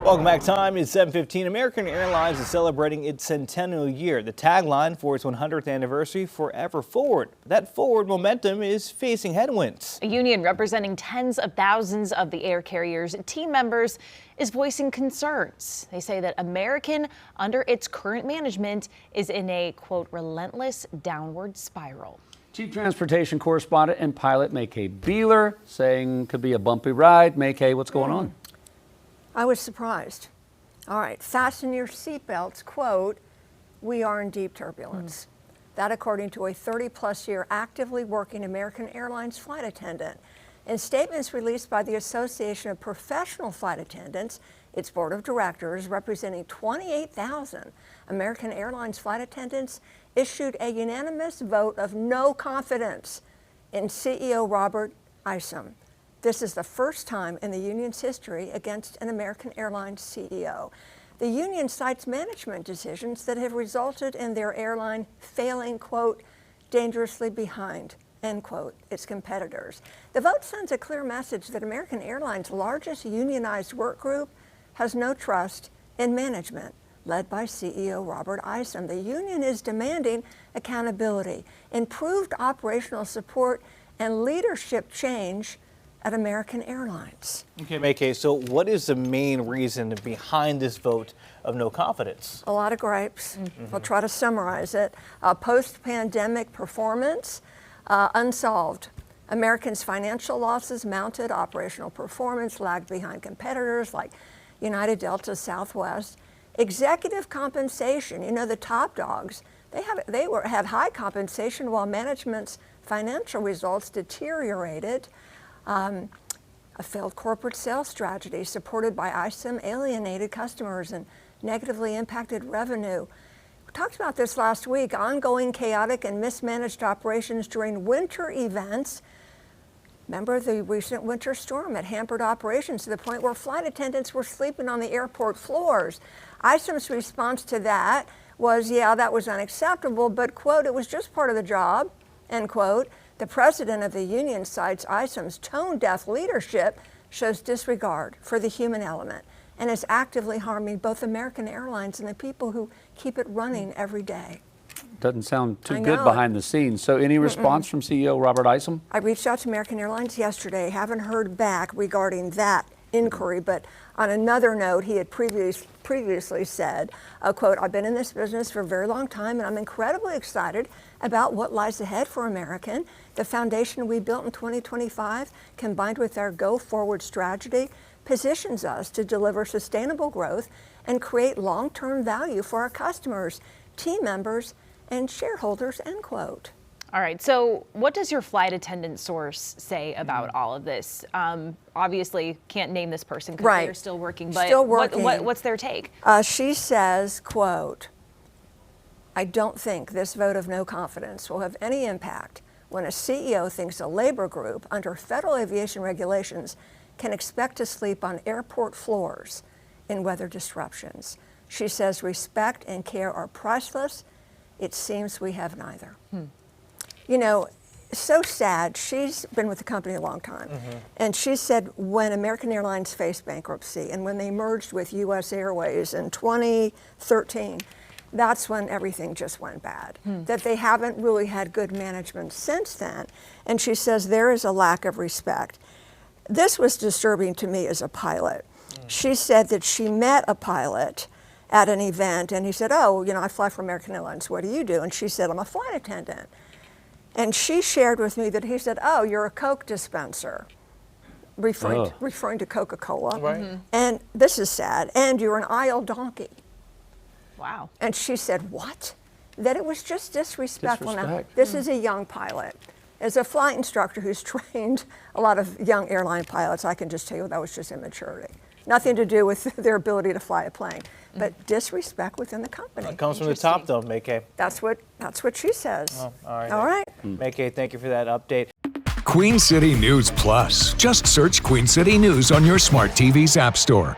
Welcome back. Time is 7:15. American Airlines is celebrating its centennial year. The tagline for its 100th anniversary, Forever Forward. That forward momentum is facing headwinds. A union representing tens of thousands of the air carrier's team members is voicing concerns. They say that American, under its current management, is in a, quote, relentless downward spiral. Chief Transportation Correspondent and pilot Maykay Beeler saying could be a bumpy ride. Maykay, what's going on? I was surprised. All right, fasten your seatbelts, quote, we are in deep turbulence. That according to a 30-plus year actively working American Airlines flight attendant. In statements released by the Association of Professional Flight Attendants, its board of directors, representing 28,000 American Airlines flight attendants, issued a unanimous vote of no confidence in CEO Robert Isom. This is the first time in the union's history against an American Airlines CEO. The union cites management decisions that have resulted in their airline failing, quote, dangerously behind, end quote, its competitors. The vote sends a clear message that American Airlines' largest unionized work group has no trust in management, led by CEO Robert Isom. The union is demanding accountability, improved operational support, and leadership change at American Airlines. Okay, Maykay, so what is the main reason behind this vote of no confidence? A lot of gripes. I'll try to summarize it. Post-pandemic performance, unsolved. Americans' financial losses mounted, operational performance lagged behind competitors like United, Delta, Southwest. Executive compensation, you know, the top dogs, they had high compensation while management's financial results deteriorated. A failed corporate sales strategy supported by Isom alienated customers and negatively impacted revenue. We talked about this last week. Ongoing chaotic and mismanaged operations during winter events. Remember the recent winter storm that hampered operations to the point where flight attendants were sleeping on the airport floors. Isom's response to that was, yeah, that was unacceptable, but, quote, it was just part of the job, end quote. The president of the union cites Isom's tone-deaf leadership shows disregard for the human element and is actively harming both American Airlines and the people who keep it running every day. Doesn't sound too good behind the scenes. So any response from CEO Robert Isom? I reached out to American Airlines yesterday, haven't heard back regarding that inquiry, but on another note, he had previously said, quote, I've been in this business for a very long time and I'm incredibly excited about what lies ahead for American. The foundation we built in 2025, combined with our go-forward strategy, positions us to deliver sustainable growth and create long-term value for our customers, team members, and shareholders, end quote. All right, so what does your flight attendant source say about all of this? Obviously, can't name this person because they're still working, but still working. What's their take? She says, quote, I don't think this vote of no confidence will have any impact when a CEO thinks a labor group under federal aviation regulations can expect to sleep on airport floors in weather disruptions. She says respect and care are priceless. It seems we have neither. You know, so sad. She's been with the company a long time. And she said when American Airlines faced bankruptcy and when they merged with US Airways in 2013, that's when everything just went bad. That they haven't really had good management since then. And she says there is a lack of respect. This was disturbing to me as a pilot. She said that she met a pilot at an event and he said, oh, you know, I fly for American Airlines. What do you do? And she said, I'm a flight attendant. And she shared with me that he said, oh, you're a Coke dispenser, referring to Coca-Cola. Right. And this is sad. And you're an aisle donkey. Wow. And she said, what? That it was just disrespectful. Now, this is a young pilot. As a flight instructor who's trained a lot of young airline pilots, I can just tell you that was just immaturity. Nothing to do with their ability to fly a plane, but disrespect within the company. It comes from the top, though, Maykay. That's what she says. Oh, all right. All right. Maykay, thank you for that update. Queen City News Plus. Just search Queen City News on your smart TV's app store.